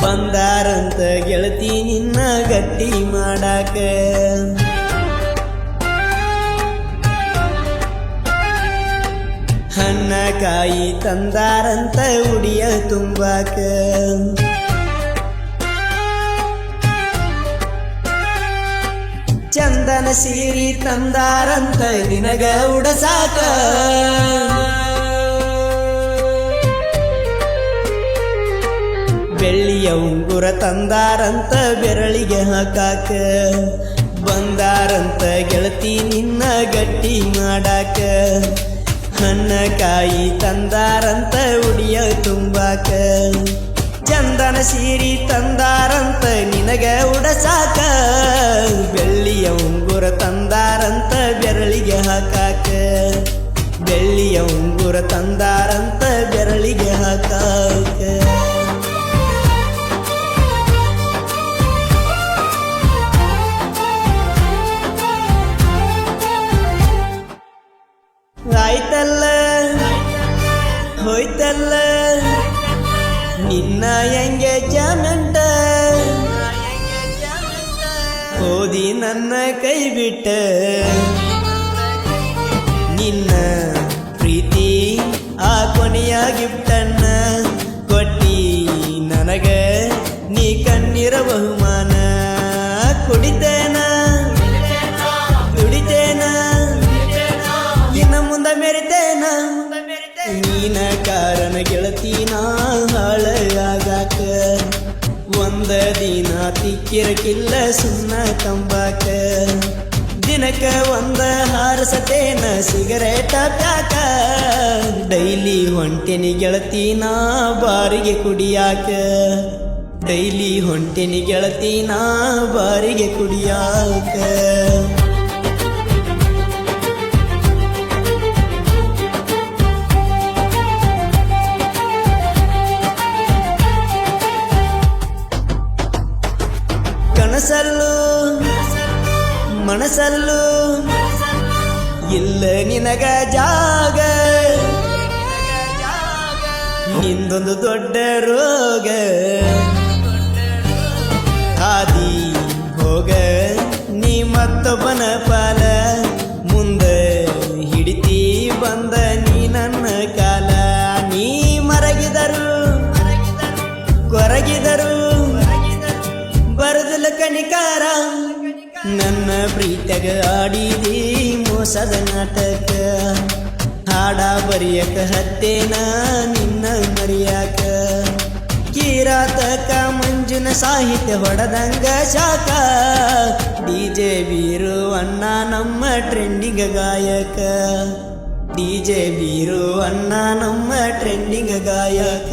ಬಂದಾರಂತ ಗೆಳತಿ ನಿನ್ನ ಗಟ್ಟಿ ಮಾಡಾಕ ಹಣ್ಣ ಕಾಯಿ ತಂದಾರಂತ ಉಡಿಯ ತುಂಬಾಕ ಚಂದನ ಸೀರಿ ತಂದಾರಂತ ನಿನಗ ಉಡಸಾಕ ಬೆಳ್ಳಿಯ ಉಂಗುರ ತಂದಾರಂತ ಬೆರಳಿಗೆ ಹಾಕಾಕ ಬಂದಾರಂತ ಗೆಳತಿ ನಿನ್ನ ಗಟ್ಟಿ ಮಾಡಾಕ ಹಣ್ಣ ಕಾಯಿ ತಂದಾರಂತ ಉಡಿಯ ತುಂಬಾಕ ಚಂದನ ಸೀರಿ ತಂದಾರಂತ ನಿನಗ ಉಡಸಾಕ ಬೆಳ್ಳಿಯ ಉಂಗುರ ತಂದಾರಂತ ಬೆರಳಿಗೆ ಹಾಕಾಕ ಬೆಳ್ಳಿಯ ಉಂಗುರ ತಂದಾರಂತ ಬೆರಳಿಗೆ ಹಾಕಾಕ ಆಯ್ತಲ್ಲ ಹೋಯ್ತಲ್ಲ ನಿನ್ನ ಎಂಗೇಜ್ಮೆಂಟ್ ಓದಿ ನನ್ನ ಕೈ ಬಿಟ್ಟ ನಿನ್ನ ಪ್ರೀತಿ ಆ ಕೊನೆಯ ಗಿಫ್ಟನ್ನ ಕೊಟ್ಟಿ ನನಗ ನೀ ಕಣ್ಣಿರ ಬಹುಮಾನ ಕುಡಿತೇನ ದುಡಿತೇನ ಇನ್ನ ಮುಂದ ಮೆರಿತೇನ ನೀನ ಕಾರಣ ಗೆಳತಿ ನಾ ಹಾಳಾಗಾಕ ಒಂದ ದಿನ ತಿಕ್ಕಿರಕಿಲ್ಲ ಸುಣ್ಣ ತಂಬಾಕ ದಿನಕ್ಕ ಒಂದ ಹಾರಸತೇನ ಸಿಗರೇಟ ಪ್ಯಾಕ ಡೈಲಿ ಹೊಂಟೆನಿ ಗೆಳತಿ ನಾ ಬಾರಿಗೆ ಕುಡಿಯಾಕ ಡೈಲಿ ಹೊಂಟೆನಿ ಗೆಳತಿ ನಾ ಬಾರಿಗೆ ಕುಡಿಯಾಕ ಕನಸಲ್ಲು ಮನಸಲ್ಲು ಇಲ್ಲ ನಿನಗ ಜಾಗ ನಿಂದೊಂದು ದೊಡ್ಡ ರೋಗ ಹಾದಿ ಹೋಗ ನೀ ಮತ್ತೊಬ್ಬನ ಪಾಲ ಮುಂದೆ ಹಿಡಿತಿ ಬಂದ ನೀ ನನ್ನ ಕಾಲ ನೀ ಮರಗಿದರು ಕೊರಗಿದರು ಬರದಲ್ಲ ಕಣಿಕಾರ ನನ್ನ ಪ್ರೀತಿಯಾಗ ಆಡಿದಿ ಮೋಸದ ನಾಟಕ ಹಾಡ ಬರಿಯಕ ಹತ್ತೇನ ನಿನ್ನ ಮರಿಯಾಕ ಕಿರಾತಕ ಮಂಜುನ ಸಾಹಿತ್ಯ ಹೊಡೆದಂಗ ಶಾಕ ಡಿಜೆ ಬೀರು ಅಣ್ಣ ನಮ್ಮ ಟ್ರೆಂಡಿಂಗ್ ಗಾಯಕ ಡಿಜೆ ಬೀರು ಅಣ್ಣ ನಮ್ಮ ಟ್ರೆಂಡಿಂಗ್ ಗಾಯಕ